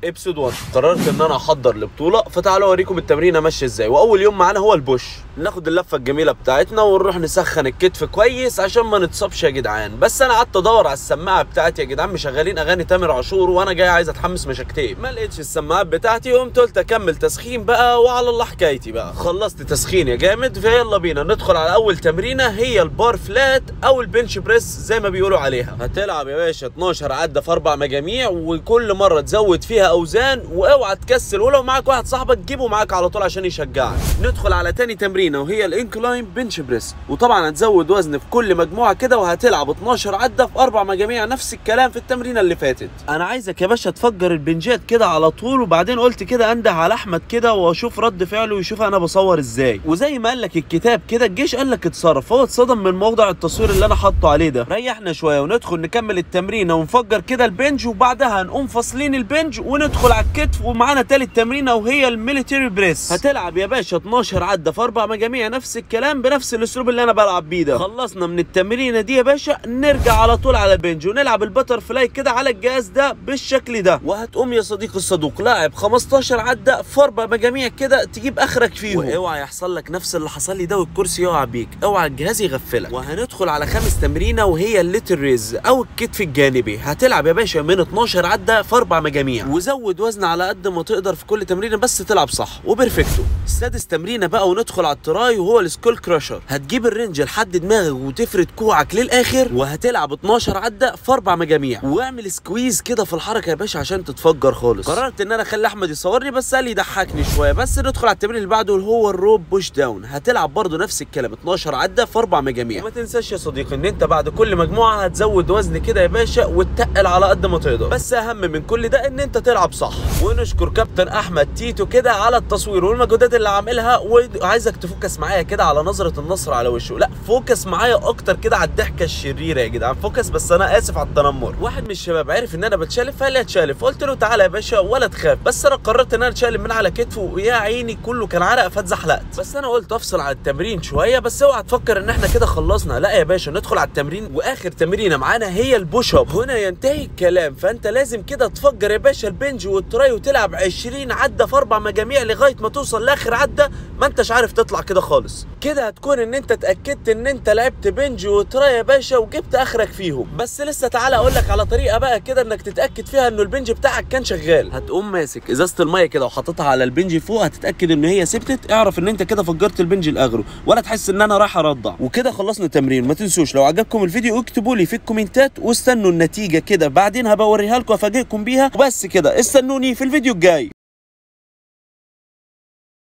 ابسود 1. قررت ان انا احضر لبطوله، فتعالوا اوريكم التمرينه ماشيه ازاي. واول يوم معانا هو البوش. ناخد اللفه الجميله بتاعتنا ونروح نسخن الكتف كويس عشان ما نتصابش يا جدعان. بس انا قعدت ادور على السماعه بتاعتي يا جدعان، مشغلين اغاني تامر عاشور وانا جاي عايز اتحمس مش اكتئب. ما لقيتش السماعات بتاعتي، قمت قلت اكمل تسخين بقى وعلى الله حكايتي بقى. خلصت تسخين يا جامد، فيلا بينا ندخل على اول تمرينه، هي البار فلات او البنش بريس زي ما بيقولوا عليها. هتلعب يا باشا 12 عده في 4 مجاميع، وكل مره تزود فيها اوزان، واوعى تكسل، ولو معاك واحد صاحبك جيبه معاك على طول عشان يشجعك. ندخل على تاني تمرينه وهي الانكلاين بنش بريس، وطبعا هتزود وزن في كل مجموعه كده، وهتلعب 12 عده في 4 مجاميع، نفس الكلام في التمرينه اللي فاتت. انا عايزك يا باشا تفجر البنجات كده على طول، وبعدين قلت كده انده على احمد كده واشوف رد فعله ويشوف انا بصور ازاي. وزي ما قال لك الكتاب كده، الجيش قال لك اتصرف، هو اتصدم من موضع التصوير اللي انا حاطه عليه ده. ريحنا شويه وندخل نكمل التمرينه ونفجر كده البنج، وبعدها هنقوم فاصلين البنج وندخل على الكتف. ومعانا تالت تمرينه وهي الميليتري بريس. هتلعب يا باشا 12 عده في 4 مجاميع، نفس الكلام بنفس الاسلوب اللي انا بلعب بيه ده. خلصنا من التمرينه دي يا باشا، نرجع على طول على البنج ونلعب البتر فلاي كده على الجهاز ده بالشكل ده. وهتقوم يا صديقي الصدوق لاعب 15 عده في 4 مجاميع كده، تجيب اخرك فيهم. واوعى يحصل لك نفس اللي حصل لي ده والكرسي يقع بيك، اوعى الجهاز يغفلك. وهندخل على خامس تمرينه وهي الليتل ريز او الكتف الجانبي. هتلعب يا باشا من 12 عده في 4 مجاميع، وزود وزن على قد ما تقدر في كل تمرينه، بس تلعب صح وبرفكتو. سادس تمرينه بقى وندخل على التراي وهو السكول كراشر. هتجيب الرنج لحد دماغك وتفرد كوعك للاخر، وهتلعب 12 عده في 4 مجاميع، واعمل سكويز كده في الحركه يا باشا عشان تتفجر خالص. قررت ان انا اخلي احمد يصورني، بس قال لي يضحكني شويه. بس ندخل على التمرين اللي بعده اللي هو الروب بوش داون. هتلعب برده نفس الكلام 12 عده في 4 مجاميع. وما تنساش يا صديقي ان انت بعد كل مجموعه هتزود وزن كده يا باشا وتتقل على قد ما تقدر، بس اهم من كل ده ان انت تلعب صح. ونشكر كابتن احمد تيتو كده على التصوير والمجهودات اللي عاملها. وعايزك تفوكس معايا كده على نظره النصر على وشه، لا فوكس معايا اكتر كده على الضحكه الشريره يا جدعان، فوكس. بس انا اسف على التنمر. واحد من الشباب عرف ان انا بتشالف فقال لي اتشالف، قلت له تعالى يا باشا ولا تخاف. بس انا قررت ان انا اتشالف من على كتفه، ويا عيني كله كان عرق فاتزحلقت. بس انا قلت افصل على التمرين شويه، بس اوعى تفكر ان احنا كده خلصنا، لا يا باشا ندخل على التمرين. واخر تمرينه معانا هي البوش اب. هنا ينتهي الكلام، فانت لازم كده تفجر يا باشا البنج والتراي وتلعب 20 عده في 4 مجاميع لغايه ما توصل لاخر عده ما انتش عارف تطلع كده خالص. كده هتكون ان انت اتاكدت ان انت لعبت بنج وتراي يا باشا وجبت اخرك فيهم. بس لسه تعالى اقول لك على طريقه بقى كده انك تتاكد فيها انه البنج بتاعك كان شغال. هتقوم ماسك ازازه الميه كده وحاططها على البنج فوق، هتتاكد ان هي ثبتت، اعرف ان انت كده فجرت البنج الاغرو، ولا تحس ان انا رايح ارضع. وكده خلصنا التمرين. ما تنسوش لو عجبكم الفيديو اكتبوا لي في الكومنتات، واستنوا النتيجه كده بعدين هبوريها لكم وافاجئكم بيها. وبس كده، استنوني في الفيديو الجاي.